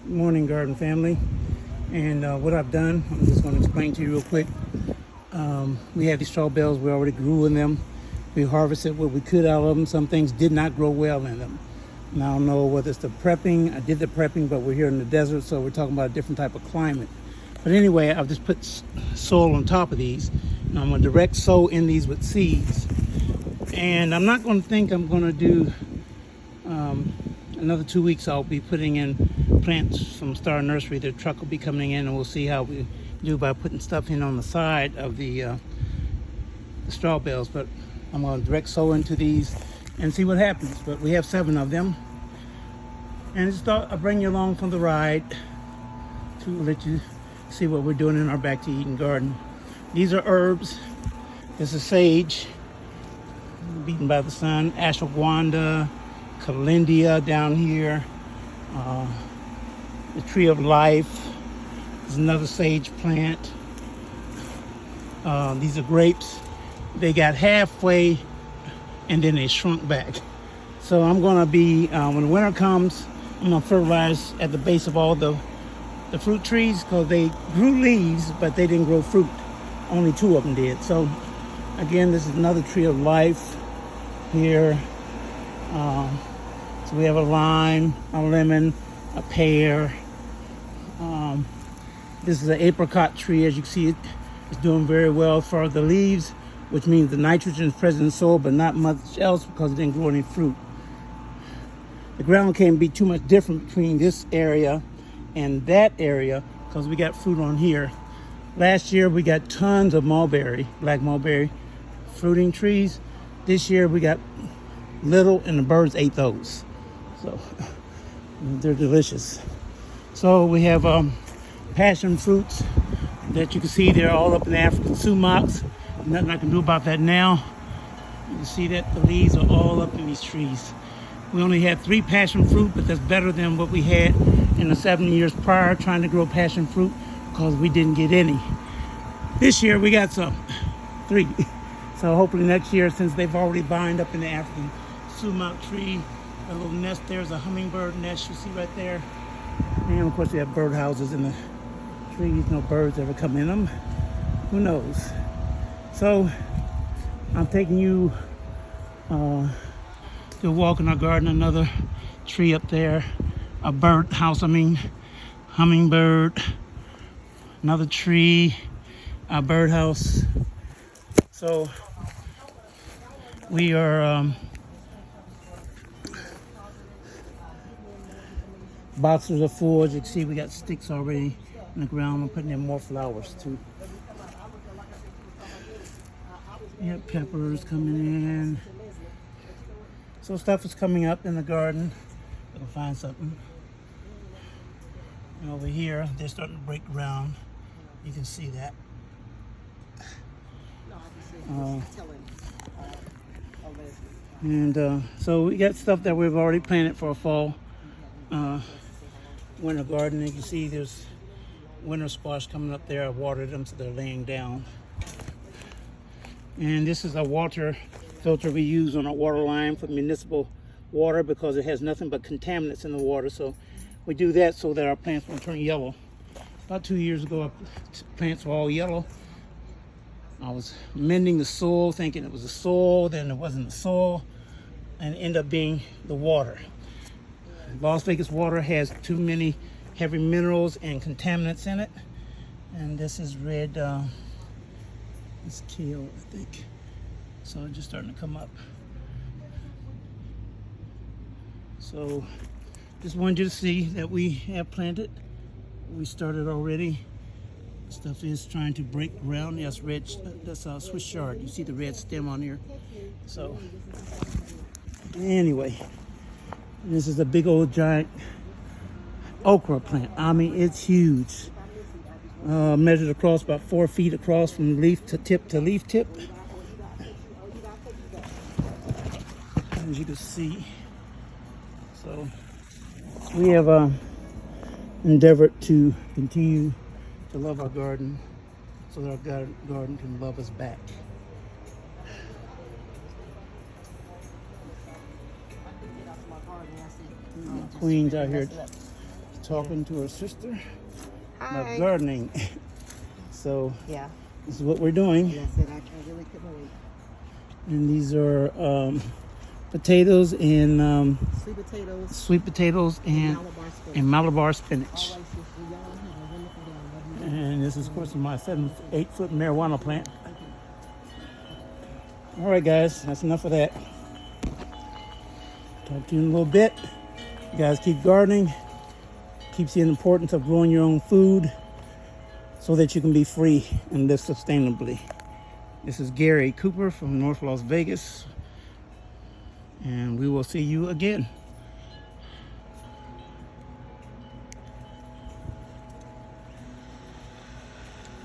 Morning, garden family. And what I've done, I'm just going to explain to you real quick. We have these straw bales. We already grew in them. We harvested what we could out of them. Some things did not grow well in them. And I don't know whether it's the prepping. I did the prepping, but we're here in the desert, so we're talking about a different type of climate. But anyway, I've just put soil on top of these. And I'm going to direct sow in these with seeds. And I'm not going to think I'm going to do another 2 weeks. I'll be putting in plants from Star Nursery. Their truck will be coming in, and we'll see how we do by putting stuff in on the side of the straw bales. But I'm going to direct sow into these and see what happens. But we have 7 of them, and just thought I'd bring you along for the ride to let you see what we're doing in our Back to Eden garden. These are herbs. This is sage, beaten by the sun, ashwagandha, calendia down here, the tree of life. There's another sage plant. These are grapes. They got halfway and then they shrunk back. So I'm gonna be, when the winter comes, I'm gonna fertilize at the base of all the fruit trees, because they grew leaves, but they didn't grow fruit. Only 2 of them did. So again, this is another tree of life here. So we have a lime, a lemon, a pear. This is an apricot tree. As you can see, it's doing very well for the leaves, which means the nitrogen is present in the soil, but not much else because it didn't grow any fruit. The ground can't be too much different between this area and that area because we got fruit on here. Last year we got tons of mulberry, black mulberry fruiting trees. This year we got little, and the birds ate those. So they're delicious. So we have passion fruits that you can see they're all up in the African sumacs. Nothing I can do about that now. You can see that the leaves are all up in these trees. We only had 3 passion fruit, but that's better than what we had in the 7 years prior trying to grow passion fruit, because we didn't get any. This year we got some, 3. So hopefully next year, since they've already bined up in the African sumac tree, a little nest, there's a hummingbird nest you see right there. And of course we have bird houses in the trees. No birds ever come in them. Who knows? So I'm taking you to walk in our garden. Another tree up there, a bird house, hummingbird. Another tree, a bird house. So we are boxes are full. As you can see, we got sticks already in the ground. I'm putting in more flowers too. We have peppers coming in. So stuff is coming up in the garden. We'll find something. And over here, they're starting to break ground. You can see that. So we got stuff that we've already planted for a fall winter garden. You can see there's winter squash coming up there. I watered them so they're laying down. And this is a water filter we use on our water line for municipal water, because it has nothing but contaminants in the water. So we do that so that our plants won't turn yellow. About 2 years ago, our plants were all yellow. I was mending the soil, thinking it was the soil, then it wasn't the soil, and it ended up being the water. Las Vegas water has too many heavy minerals and contaminants in it. And this is red, it's teal, I think. So it's just starting to come up. So just wanted you to see that we have planted. We started already. Stuff is trying to break ground. That's red. That's Swiss chard. You see the red stem on here. So anyway, this is a big old giant okra plant. I mean, it's huge. Measured across about 4 feet across from leaf to tip to leaf tip. As you can see. So we have endeavored to continue to love our garden so that our garden can love us back. Queens out here talking to her sister about Hi. gardening. So Yeah. this is what we're doing. That's it. I really couldn't wait. And these are potatoes and Sweet potatoes. and Malabar spinach. Malabar spinach. All right, sis, y'all have a wonderful day. I love you. And this is, of course, my 8-foot marijuana plant. All right, guys, that's enough of that. Talk to you in a little bit. You guys keep gardening. Keep seeing the importance of growing your own food so that you can be free and live sustainably. This is Gary Cooper from North Las Vegas, and we will see you again.